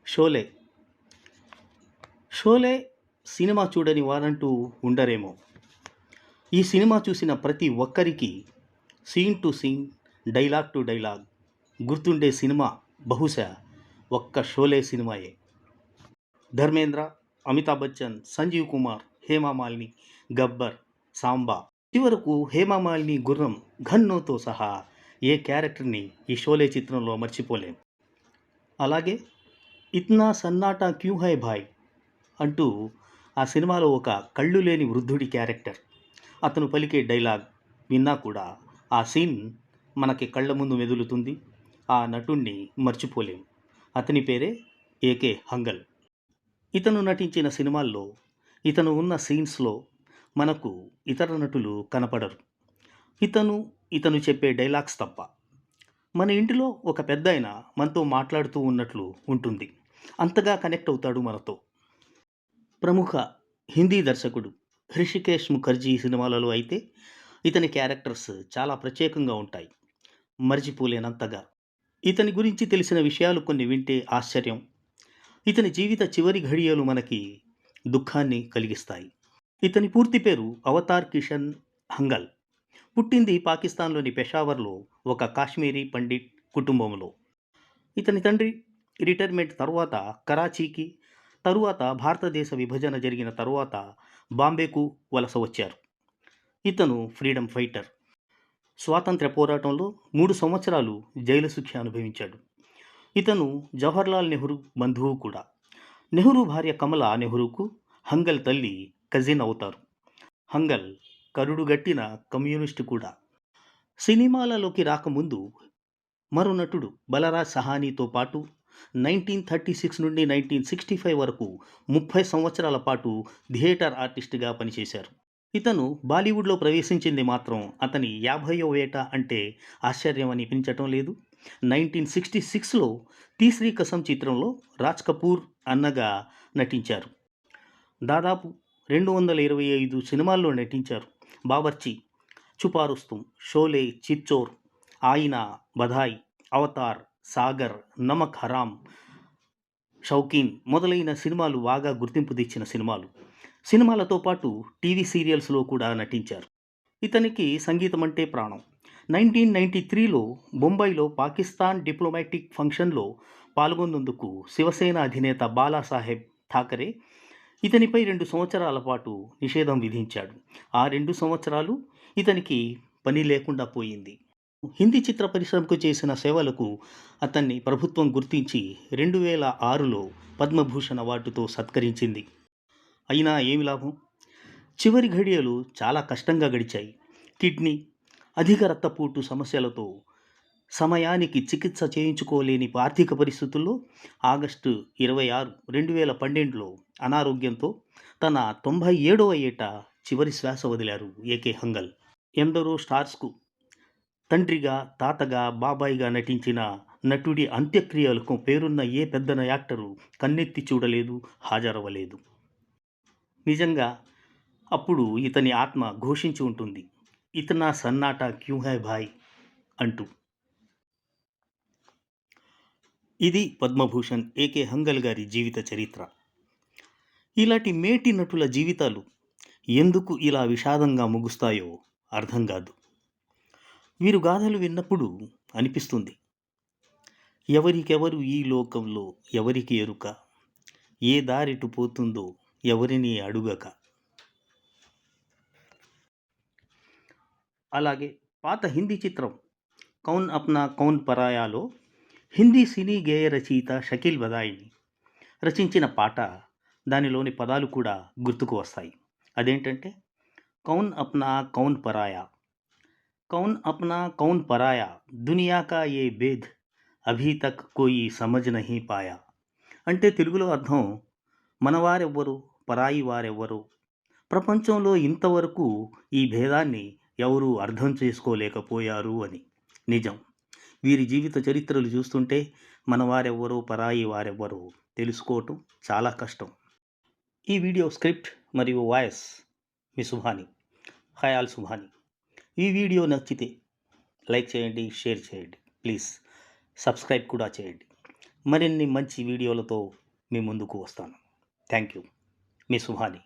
Sholay. Sholay cinema చూడని వారంటూ ఉండరేమో. ఈ cinema చూసిన ప్రతి ఒక్కరికి scene to scene, dialogue to dialogue గుర్తుండే సినిమా బహుశా ఒక్క షోలే సినిమాయే. ధర్మేంద్ర, అమితాబ్ బచ్చన్, సంజీవ్ కుమార్, హేమమాలిని, గబ్బర్, సాంబా, చివరకు హేమమాలిని గుర్రం ఘన్నోతో సహా ఏ క్యారెక్టర్ని ఈ షోలే చిత్రంలో మర్చిపోలేం. అలాగే ఇత్నా సన్నాటా క్యూ హై భాయ్ అంటూ ఆ సినిమాలో ఒక కళ్ళు లేని వృద్ధుడి క్యారెక్టర్, అతను పలికే డైలాగ్ విన్నా కూడా ఆ సీన్ మనకి కళ్ళ ముందు మెదులుతుంది. ఆ నటుణ్ణి మర్చిపోలేం. అతని పేరే ఏకే హంగల్. ఇతను నటించిన సినిమాల్లో, ఇతను ఉన్న సీన్స్లో మనకు ఇతర నటులు కనపడరు. ఇతను చెప్పే డైలాగ్స్ తప్ప. మన ఇంటిలో ఒక పెద్దాయన మనతో మాట్లాడుతూ ఉన్నట్లు ఉంటుంది. అంతగా కనెక్ట్ అవుతాడు మనతో. ప్రముఖ హిందీ దర్శకుడు హృషికేశ్ ముఖర్జీ సినిమాలలో అయితే ఇతని క్యారెక్టర్స్ చాలా ప్రత్యేకంగా ఉంటాయి, మర్చిపోలేనంతగా. ఇతని గురించి తెలిసిన విషయాలు కొన్ని వింటే ఆశ్చర్యం. ఇతని జీవిత చివరి ఘడియలు మనకి దుఃఖాన్ని కలిగిస్తాయి. ఇతని పూర్తి పేరు అవతార్ కిషన్ హంగల్. పుట్టింది పాకిస్తాన్లోని పెషావర్లో ఒక కాశ్మీరీ పండిట్ కుటుంబంలో. ఇతని తండ్రి రిటైర్మెంట్ తర్వాత కరాచీకి, తరువాత భారతదేశ విభజన జరిగిన తరువాత బాంబేకు వలస వచ్చారు. ఇతను ఫ్రీడమ్ ఫైటర్. స్వాతంత్ర్య పోరాటంలో 3 సంవత్సరాలు జైలు శిక్ష అనుభవించాడు. ఇతను జవహర్లాల్ నెహ్రూ బంధువు కూడా. నెహ్రూ భార్య కమలా నెహ్రూకు హంగల్ తల్లి కజిన్ అవుతారు. హంగల్ కరుడుగట్టిన కమ్యూనిస్టు కూడా. సినిమాలలోకి రాకముందు మరో నటుడు బలరాజ్ సహానీతో పాటు 1936 నుండి 1965 వరకు 30 సంవత్సరాల పాటు థియేటర్ ఆర్టిస్ట్గా పనిచేశారు. ఇతను బాలీవుడ్లో ప్రవేశించింది మాత్రం అతని 50వ ఏట అంటే ఆశ్చర్యం అనిపించటం లేదు. 1966లో తీస్రీ కసం చిత్రంలో రాజ్ కపూర్ అన్నగా నటించారు. దాదాపు 225 సినిమాల్లో నటించారు. బావర్చి, ఛుపా రుస్తుం, షోలే, చిచ్చోర్, ఆయినా, బధాయి, అవతార్, సాగర్, నమక్ హరామ్, షౌకీన్ మొదలైన సినిమాలు బాగా గుర్తింపు తెచ్చిన సినిమాలు. సినిమాలతో పాటు టీవీ సీరియల్స్లో కూడా నటించారు. ఇతనికి సంగీతం అంటే ప్రాణం. 1993లో బొంబాయిలో పాకిస్తాన్ డిప్లొమాటిక్ ఫంక్షన్లో పాల్గొన్నందుకు శివసేన అధినేత బాలాసాహెబ్ ఠాకరే ఇతనిపై 2 సంవత్సరాల పాటు నిషేధం విధించాడు. ఆ 2 సంవత్సరాలు ఇతనికి పని లేకుండా పోయింది. హిందీ చిత్ర పరిశ్రమకు చేసిన సేవలకు అతన్ని ప్రభుత్వం గుర్తించి 2006లో పద్మభూషణ్ అవార్డుతో సత్కరించింది. అయినా ఏమి లాభం? చివరి ఘడియలు చాలా కష్టంగా గడిచాయి. కిడ్నీ, అధిక రక్తపోటు సమస్యలతో సమయానికి చికిత్స చేయించుకోలేని ఆర్థిక పరిస్థితుల్లో ఆగస్టు 26, 2012లో అనారోగ్యంతో తన 97వ ఏట చివరి శ్వాస వదిలారు ఏకే హంగల్. ఎందరో స్టార్స్కు తండ్రిగా, తాతగా, బాబాయిగా నటించిన నటుడి అంత్యక్రియలకు పేరున్న ఏ పెద్ద యాక్టరు కన్నెత్తి చూడలేదు, హాజరవ్వలేదు. నిజంగా అప్పుడు ఇతని ఆత్మ ఘోషించి ఉంటుంది, ఇతనా సన్నాటా క్యూ హై భాయ్ అంటూ. ఇది పద్మభూషణ్ ఏకే హంగల్ గారి జీవిత చరిత్ర. ఇలాంటి మేటి నటుల జీవితాలు ఎందుకు ఇలా విషాదంగా ముగుస్తాయో అర్థం కాదు. వీరు గాథలు విన్నప్పుడు అనిపిస్తుంది, ఎవరికెవరు ఈ లోకంలో ఎవరికి ఎరుక, ఏ దారిటు పోతుందో ఎవరిని అడుగక. అలాగే పాత హిందీ చిత్రం కౌన్ అప్నా కౌన్ పరాయాలో హిందీ సినీ గేయ రచయిత షకీల్ బదాయిని రచించిన పాట, దానిలోని పదాలు కూడా గుర్తుకు వస్తాయి. అదేంటంటే, కౌన్ అప్నా కౌన్ పరాయా, కౌన్ అప్నా కౌన్ పరాయా, దునియా కా ఏ భేద్ అభీ తక్ కోయి సమజ్ నహీ పాయా. అంటే తెలుగులో అర్థం, మనవారెవ్వరు, పరాయి వారెవ్వరు, ప్రపంచంలో ఇంతవరకు ఈ భేదాన్ని ఎవరూ అర్థం చేసుకోలేకపోయారు అని. నిజం. వీరి జీవిత చరిత్రలు చూస్తుంటే మనవారెవ్వరో, పరాయి వారెవ్వరో తెలుసుకోవటం చాలా కష్టం. ఈ వీడియో స్క్రిప్ట్ మరియు వాయిస్ మీ సుభాని, ఖయాల్ సుభాని. ఈ వీడియో నచ్చితే లైక్ చేయండి, షేర్ చేయండి, ప్లీజ్ సబ్స్క్రైబ్ కూడా చేయండి. మరిన్ని మంచి వీడియోలతో మీ ముందుకు వస్తాను. Thank you. మీ సుహాని.